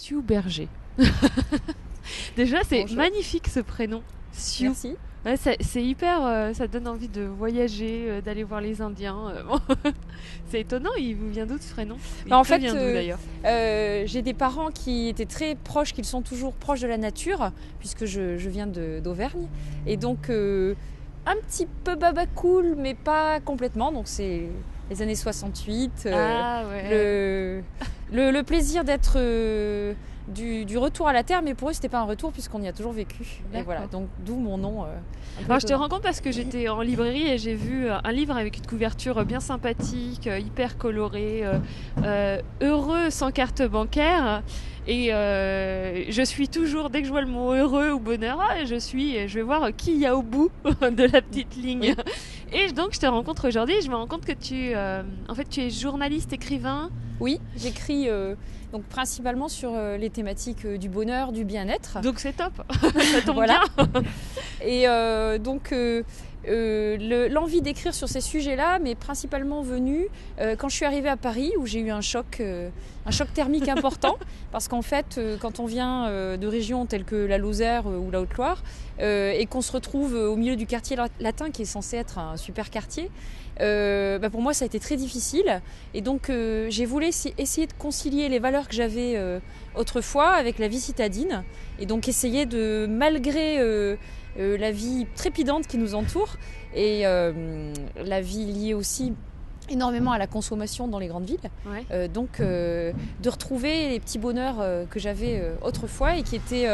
Sioux Berger. Déjà, c'est Bonjour. magnifique ce prénom, Sioux. Merci. Ouais, c'est hyper, ça donne envie de voyager, d'aller voir les Indiens. Bon. C'est étonnant, il vous vient d'où ce prénom? En te fait, vient d'où d'ailleurs? j'ai des parents qui étaient très proches, qui sont toujours proches de la nature, puisque je viens d'Auvergne. Et donc, un petit peu baba cool, mais pas complètement. Donc, c'est les années 68. Ah ouais. Le plaisir d'être du retour à la terre, mais pour eux, c'était pas un retour, puisqu'on y a toujours vécu. Et D'accord. voilà, donc d'où mon nom. Alors je te rends compte parce que j'étais en librairie et j'ai vu un livre avec une couverture bien sympathique, hyper colorée, heureux sans carte bancaire. Et je suis toujours, dès que je vois le mot heureux ou bonheur, je vais voir qui il y a au bout de la petite ligne. Oui. Et donc je te rencontre aujourd'hui et je me rends compte que en fait, tu es journaliste, écrivain. Oui, j'écris donc principalement sur les thématiques du bonheur, du bien-être. Donc c'est top, ça tombe Voilà. bien. Et donc l'envie d'écrire sur ces sujets-là m'est principalement venue quand je suis arrivée à Paris, où j'ai eu un choc thermique important. Parce qu'en fait, quand on vient de régions telles que la Lozère ou la Haute-Loire, et qu'on se retrouve au milieu du quartier latin, qui est censé être un super quartier, pour moi ça a été très difficile. Et donc j'ai voulu essayer de concilier les valeurs que j'avais autrefois avec la vie citadine. Et donc essayer de, malgré la vie trépidante qui nous entoure, et la vie liée aussi énormément à la consommation dans les grandes villes, Ouais. de retrouver les petits bonheurs que j'avais autrefois, et qui étaient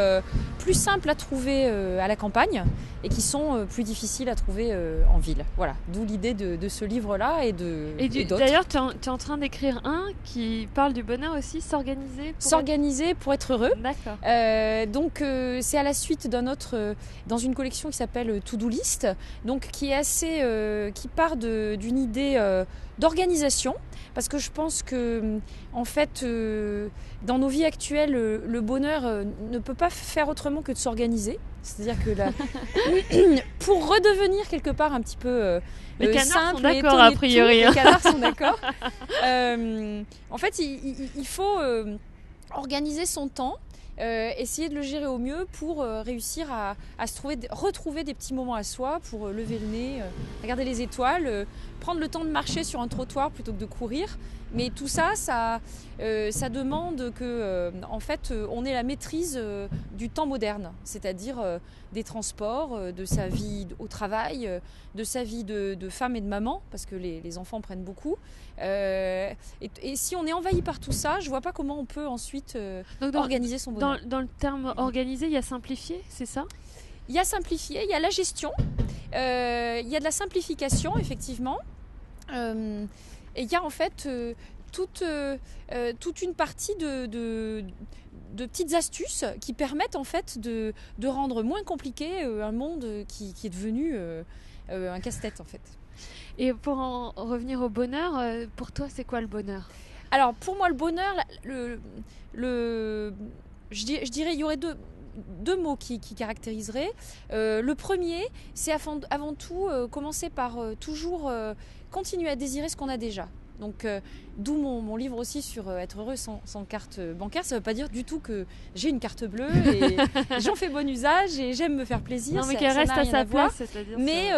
plus simples à trouver à la campagne, et qui sont plus difficiles à trouver en ville. Voilà, d'où l'idée de ce livre-là et d'autres. D'ailleurs, tu es en train d'écrire un qui parle du bonheur aussi, s'organiser S'organiser pour être heureux. D'accord. C'est à la suite d'un autre, dans une collection qui s'appelle To-Do List, donc qui est assez, qui part d'une idée d'organisation, parce que je pense que en fait, dans nos vies actuelles, le bonheur ne peut pas faire autrement que de s'organiser. C'est-à-dire que pour redevenir quelque part un petit peu Les canards simple, sont d'accord a priori. les canards sont d'accord. En fait, il faut organiser son temps, essayer de le gérer au mieux pour réussir à retrouver des petits moments à soi, pour lever le nez, regarder les étoiles, prendre le temps de marcher sur un trottoir plutôt que de courir. Mais tout ça demande que, en fait, on ait la maîtrise du temps moderne, c'est-à-dire des transports, de sa vie au travail, de sa vie de femme et de maman, parce que les enfants prennent beaucoup. Et si on est envahi par tout ça, je vois pas comment on peut ensuite organiser son bonheur. Dans le terme organisé, il y a simplifié, c'est ça? Il y a simplifier, il y a la gestion, il y a de la simplification, effectivement. Et il y a en fait toute une partie de petites astuces qui permettent en fait de rendre moins compliqué un monde qui est devenu un casse-tête en fait. Et pour en revenir au bonheur, pour toi, c'est quoi le bonheur? Alors pour moi, le bonheur, je dirais il y aurait deux mots qui caractériseraient. Le premier, c'est avant tout commencer par toujours continuer à désirer ce qu'on a déjà. Donc, d'où mon livre aussi sur être heureux sans carte bancaire. Ça ne veut pas dire du tout que j'ai une carte bleue et j'en fais bon usage et j'aime me faire plaisir. Non, mais qu'elle reste à sa place, c'est-à-dire mais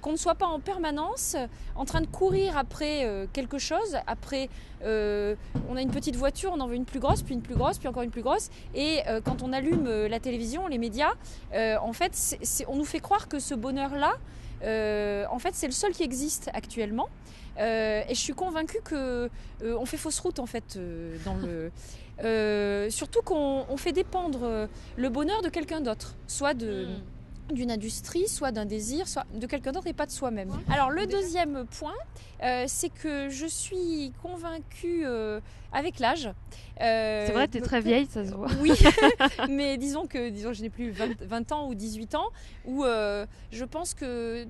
qu'on ne soit pas en permanence en train de courir après quelque chose. Après, on a une petite voiture, on en veut une plus grosse, puis une plus grosse, puis encore une plus grosse. Et quand on allume la télévision, les médias, en fait, on nous fait croire que ce bonheur-là, en fait, c'est le seul qui existe actuellement. Et je suis convaincue qu'on fait fausse route en fait surtout qu'on fait dépendre le bonheur de quelqu'un d'autre, soit d'une industrie, soit d'un désir, soit de quelqu'un d'autre et pas de soi-même. Alors le deuxième point, c'est que je suis convaincue avec l'âge. C'est vrai, tu es très vieille, ça se voit. Oui, mais disons que je n'ai plus 20 ans ou 18 ans, où je pense que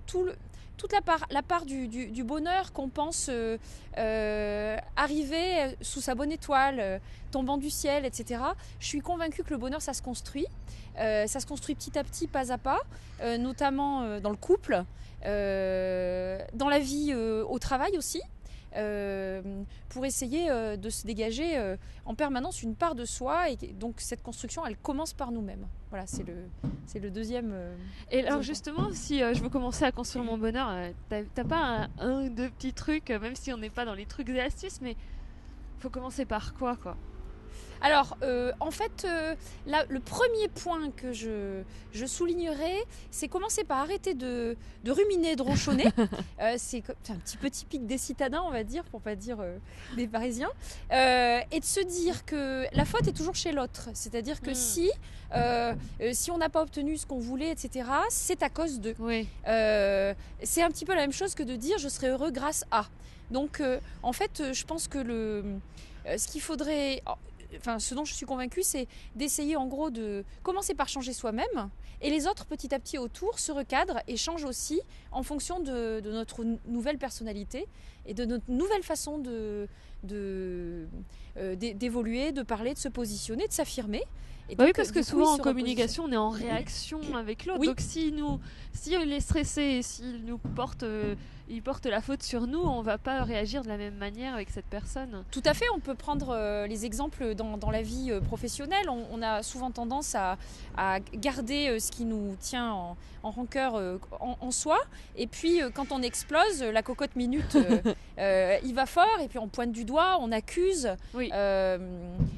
toute la part du bonheur qu'on pense arriver sous sa bonne étoile, tombant du ciel, etc. Je suis convaincue que le bonheur, ça se construit. Ça se construit petit à petit, pas à pas, notamment dans le couple, dans la vie au travail aussi. pour essayer de se dégager en permanence une part de soi. Et donc cette construction, elle commence par nous-mêmes. Voilà, c'est le deuxième. Et alors point. justement, si je veux commencer à construire mon bonheur, t'as pas un ou deux petits trucs, même si on n'est pas dans les trucs et astuces, mais faut commencer par quoi Alors, en fait, là, le premier point que je soulignerais, c'est commencer par arrêter de ruminer, de ronchonner. C'est un petit peu typique des citadins, on va dire, pour pas dire des Parisiens. Et de se dire que la faute est toujours chez l'autre. C'est-à-dire que si on n'a pas obtenu ce qu'on voulait, etc., c'est à cause d'eux. Oui. C'est un petit peu la même chose que de dire « je serai heureux grâce à ». Donc, en fait, je pense que ce qu'il faudrait... Enfin, ce dont je suis convaincue, c'est d'essayer en gros de commencer par changer soi-même et les autres petit à petit autour se recadrent et changent aussi en fonction de notre nouvelle personnalité et de notre nouvelle façon d'évoluer, de parler, de se positionner, de s'affirmer. Et donc, oui, parce que souvent en se communication, on est en réaction avec l'autre. Oui. Donc si il est stressé et s'il nous porte la faute sur nous, on va pas réagir de la même manière avec cette personne. Tout à fait, on peut prendre les exemples dans la vie professionnelle. On a souvent tendance à garder ce qui nous tient en rancœur en soi. Et puis quand on explose, la cocotte minute, il va fort et puis on pointe du doigt, on accuse. Oui.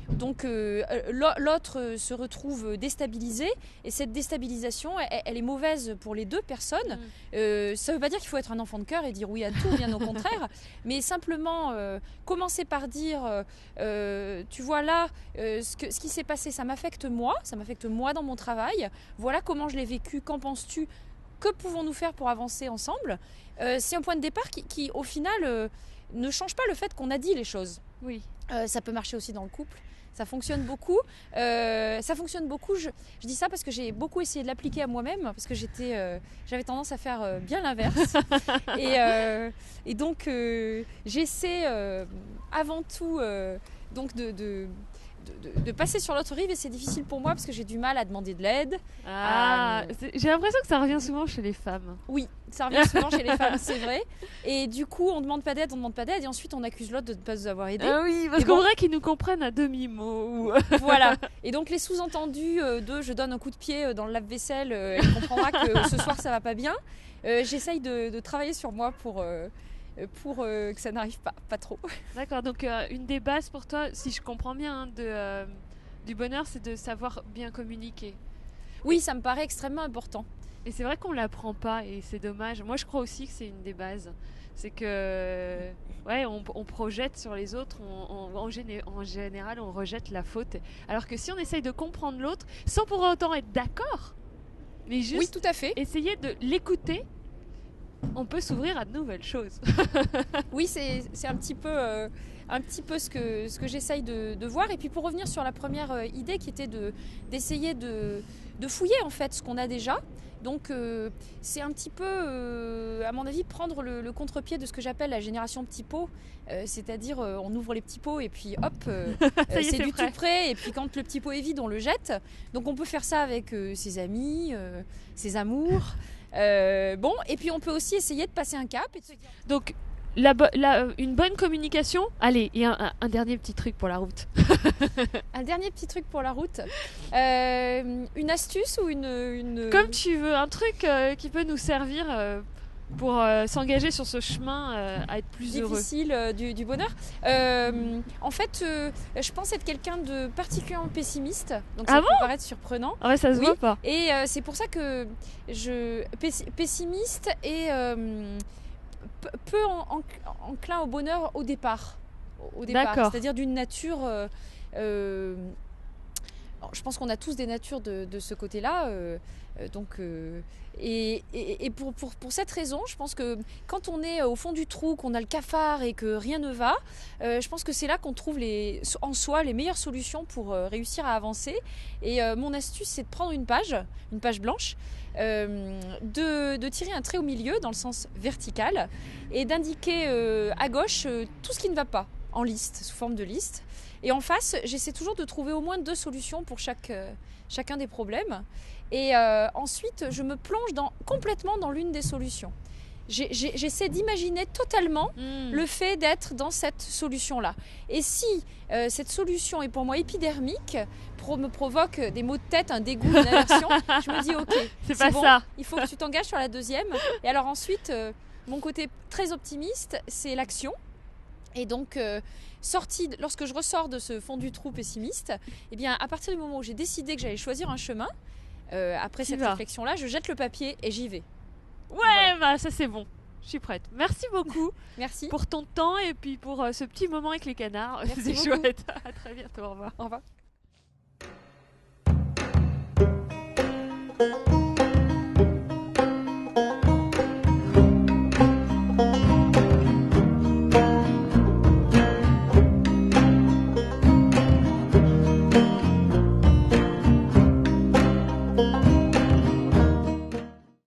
Donc l'autre se retrouve déstabilisé et cette déstabilisation, elle est mauvaise pour les deux personnes. Ça ne veut pas dire qu'il faut être un enfant de cœur et dire oui à tout, bien au contraire, mais simplement commencer par dire tu vois là, ce qui s'est passé, ça m'affecte moi dans mon travail, voilà comment je l'ai vécu, qu'en penses-tu, que pouvons-nous faire pour avancer ensemble. C'est un point de départ qui au final ne change pas le fait qu'on a dit les choses. Oui. Ça peut marcher aussi dans le couple. Ça fonctionne beaucoup. Je dis ça parce que j'ai beaucoup essayé de l'appliquer à moi-même, parce que j'avais tendance à faire bien l'inverse. Et donc, j'essaie avant tout donc de passer sur l'autre rive, et c'est difficile pour moi parce que j'ai du mal à demander de l'aide. J'ai l'impression que ça revient souvent chez les femmes. Oui, ça revient souvent chez les femmes, c'est vrai. Et du coup, on ne demande pas d'aide, et ensuite on accuse l'autre de ne pas nous avoir aidés. Ah oui, parce qu'on voudrait qu'ils nous comprennent à demi-mot. Voilà. Et donc les sous-entendus de je donne un coup de pied dans le lave-vaisselle, elle comprendra que ce soir ça va pas bien. J'essaye de travailler sur moi pour que ça n'arrive pas trop. D'accord, donc une des bases pour toi, si je comprends bien, du bonheur, c'est de savoir bien communiquer. Oui, ça me paraît extrêmement important. Et c'est vrai qu'on l'apprend pas et c'est dommage. Moi, je crois aussi que c'est une des bases. C'est que, on projette sur les autres, en général, on rejette la faute. Alors que si on essaye de comprendre l'autre, sans pour autant être d'accord, mais juste oui, tout à fait. essayer de l'écouter, on peut s'ouvrir à de nouvelles choses. Oui, c'est un petit peu ce que j'essaye de voir. Et puis pour revenir sur la première idée qui était d'essayer de fouiller en fait ce qu'on a déjà. Donc c'est un petit peu, à mon avis, prendre le contre-pied de ce que j'appelle la génération petit pot. C'est-à-dire on ouvre les petits pots et puis hop, c'est du tout prêt. Et puis quand le petit pot est vide, on le jette. Donc on peut faire ça avec ses amis, ses amours. Et puis on peut aussi essayer de passer un cap et de se dire... Donc une bonne communication. Allez, et un dernier petit truc pour la route. Un dernier petit truc pour la route. Une astuce ou une... Comme tu veux, un truc qui peut nous servir pour s'engager sur ce chemin à être plus difficile heureux. Du bonheur. En fait, je pense être quelqu'un de particulièrement pessimiste. Donc ça peut paraître surprenant. Ah ouais, ça se voit pas. Et c'est pour ça que pessimiste et peu enclin au bonheur au départ. D'accord. C'est-à-dire d'une nature... je pense qu'on a tous des natures de ce côté-là. Et pour cette raison, je pense que quand on est au fond du trou, qu'on a le cafard et que rien ne va, je pense que c'est là qu'on trouve en soi les meilleures solutions pour réussir à avancer. Et mon astuce, c'est de prendre une page blanche, de tirer un trait au milieu dans le sens vertical et d'indiquer à gauche tout ce qui ne va pas en liste, sous forme de liste. Et en face, j'essaie toujours de trouver au moins 2 solutions pour chacun des problèmes. Et ensuite, je me plonge complètement dans l'une des solutions. j'essaie d'imaginer totalement le fait d'être dans cette solution-là. Et si cette solution est pour moi épidermique, me provoque des maux de tête, un dégoût, une aversion, je me dis ok, c'est pas bon, ça. il faut que tu t'engages sur la deuxième. Et alors ensuite, mon côté très optimiste, c'est l'action. Et donc, lorsque je ressors de ce fond du trou pessimiste, eh bien, à partir du moment où j'ai décidé que j'allais choisir un chemin, après cette réflexion-là, je jette le papier et j'y vais. Ouais, voilà. Ça c'est bon. Je suis prête. Merci beaucoup. Merci. Pour ton temps et puis pour ce petit moment avec les canards. C'est chouette. À très bientôt. Au revoir. Au revoir.